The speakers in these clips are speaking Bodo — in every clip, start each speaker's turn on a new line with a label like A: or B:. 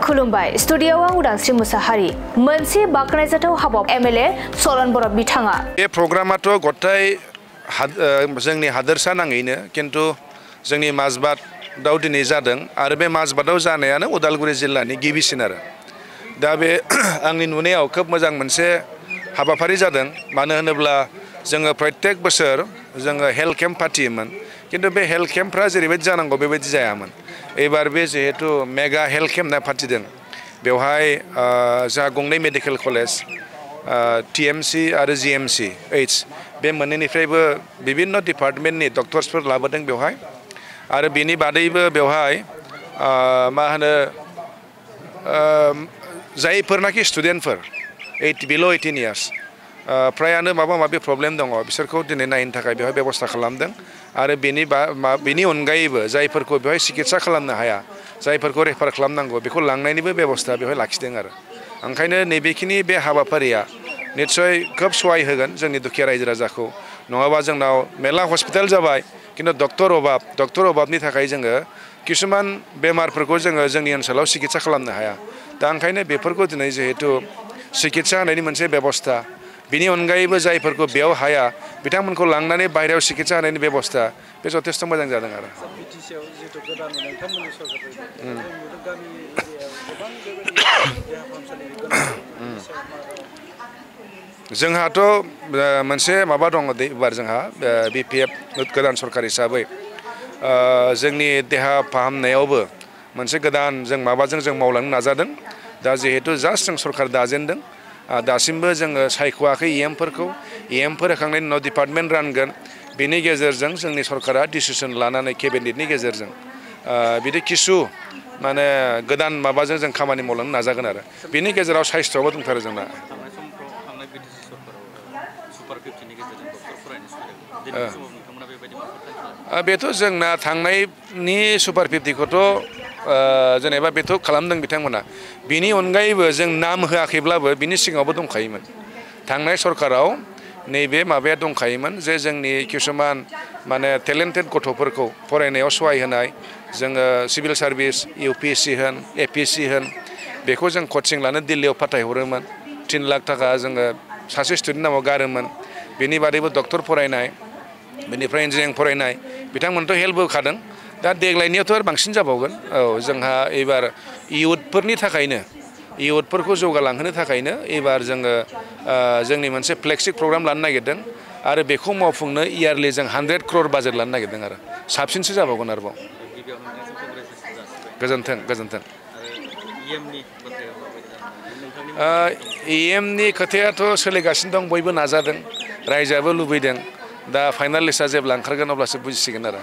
A: खुलुमबाय स्टुडियोआव आं उदांस्रि मुसाहारि मोनसे बाखनायजाथाव हाबा एमएलए सलन बर' बिथाङा
B: बे प्रग्रामाथ' गथाय जोंनि हादोरसा नाङैनो किन्तु जोंनि माजबादाव दिनै जादों आरो बे माजबादाव जानायानो उदालगुरि जिल्लानि गिबिसिन आरो दा बे आंनि नुनायाव खोब मोजां मोनसे हाबाफारि जादों मानो होनोब्ला जोङो प्रत्येक बोसोर जोङो हेल्थ केम्प फाथियोमोन किन्तु बे हेल्थ केम्पफ्रा जेरैबायदि जानांगौ बेबायदि जायामोन एबार बे जिहेतु मेगा हेल्थ केम्प होनना फाथिदों बेवहाय जोंहा गंनै मेडिकेल कलेज टीएमसी आरो जीएमसी एच बे मोननैनिफ्रायबो विभिन्न डिपार्टमेन्टनि डक्टर्सफोर लाबोदों बेवहाय आरो बेनि बादैबो बेवहाय मा होनो जायफोरनाखि स्टुडेन्टफोर बिल' 18 इयार्स फ्रायानो माबा माबि प्रब्लेम दङ बिसोरखौ दिनै नायनो थाखाय बेवहाय बेबस्था खालामदों आरो बेनि अनगायैबो जायफोरखौ बेवहाय सिकित्सा खालामनो हाया जायफोरखौ रेफार खालामनांगौ बेखौ लांनायनिबो बेबस्था बेवहाय लाखिदों आरो ओंखायनो नैबेखिनि बे हाबाफारिया निस्सय खोब सहाय होगोन जोंनि दुखिया रायजो राजाखौ नङाबा जोंनाव मेरला हस्पिटाल जाबाय किन्तु डक्टर अभाबनि थाखाय जोङो किसुमान बेमारफोरखौ जोङो जोंनि ओनसोलाव सिकित्सा खालामनो हाया दा ओंखायनो बेफोरखौ दिनै जिहेतु सिकित्सा होनायनि मोनसे बेबस्था बिनि अनगायैबो जायफोरखौ बेयाव हाया बिथांमोनखौ लांनानै बाहेरायाव सिकित्सा होनायनि बेबस्था बे जथेस्थ' मोजां जादों आरो जोंहाथ' मोनसे माबा दङ एबार जोंहा बिपिएफ गोदान सरकार हिसाबै जोंनि देहा फाहामनायावबो मोनसे गोदान जों माबाजों जों मावलांनो नाजादों दा जिहेतु जास्ट जों सरकार दाजेनदों दासिमबो जोङो सायख'वाखै इएमफोर होखांनायनि उनाव डिपार्टमेन्ट रानगोन बेनि गेजेरजों जोंनि सरकारा डिसिसन लानानै केबिनेटनि गेजेरजों बिदि किसु माने गोदान माबाजों जों खामानि मावलांनो नाजागोन आरो बेनि गेजेराव साइस्थ'आवबो दंथारो जोंना बेथ' जोंना थांनायनि सुपार 50खौथ' जेनेबा बेथ' खालामदों बिथांमोना बिनि अनगायैबो जों नाम होआखैब्लाबो बिनि सिगाङावबो दंखायोमोन थांनाय सरकाराव नैबे माबाया दंखायोमोन जे जोंनि किसुमान माने टेलेन्टेड गथ'फोरखौ फरायनायाव सहाय होनाय जोङो सिभिल सार्भिस इउपिएससि होन एपिएससि होन बेखौ जों कचिं लानो दिल्लीयाव फाथायहरोमोन 3 लाख थाखा जोङो सासे स्टुडेन्ट नामाव गारोमोन बेनि बादैबो डक्टर फरायनाय बेनिफ्राय इन्जिनियारिं फरायनाय बिथांमोनथ' हेल्प होखादों दा देग्लायनियावथ' आरो बांसिन जाबावगोन औ जोंहा एबार इयुथफोरनि थाखायनो इयुथफोरखौ जौगालांहोनो थाखायनो एबार जोङो जोंनि मोनसे फ्लेगशिप प्रग्राम लानो नागिरदों आरो बेखौ मावफुंनो इयारलि जों 100 crore बाजेट लानो नागिरदों आरो साबसिनसो जाबावगोन आरोबाव गोजोन्थों इएमनि खोथायाथ' सोलिगासिनो दं बयबो नाजादों रायजोआबो लुबैदों दा फाइनाल लिस्टआ जेब्ला ओंखारगोन अब्लासो बुजिसिगोन आरो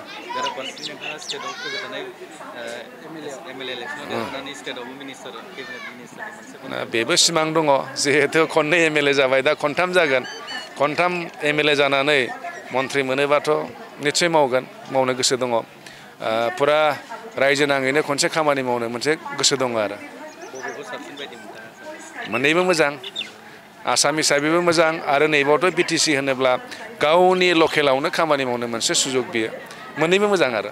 B: बेबो सिमां दङ जिहेतु खननै एमएलए जाबाय दा खनथाम जागोन खनथाम एमएलए जानानै मन्थ्रि मोनोबाथ' निस्सय मावनो गोसो दङ फुरा रायजो नाङैनो खनसे खामानि मावनो मोनसे गोसो दङ आरो मोननैबो मोजां आसाम हिसाबैबो मोजां आरो नैबावथ' बिटिसि होनोब्ला गावनि लकेलावनो खामानि मावनो मोनसे सुजुग बियो मोननैबो मोजां आरो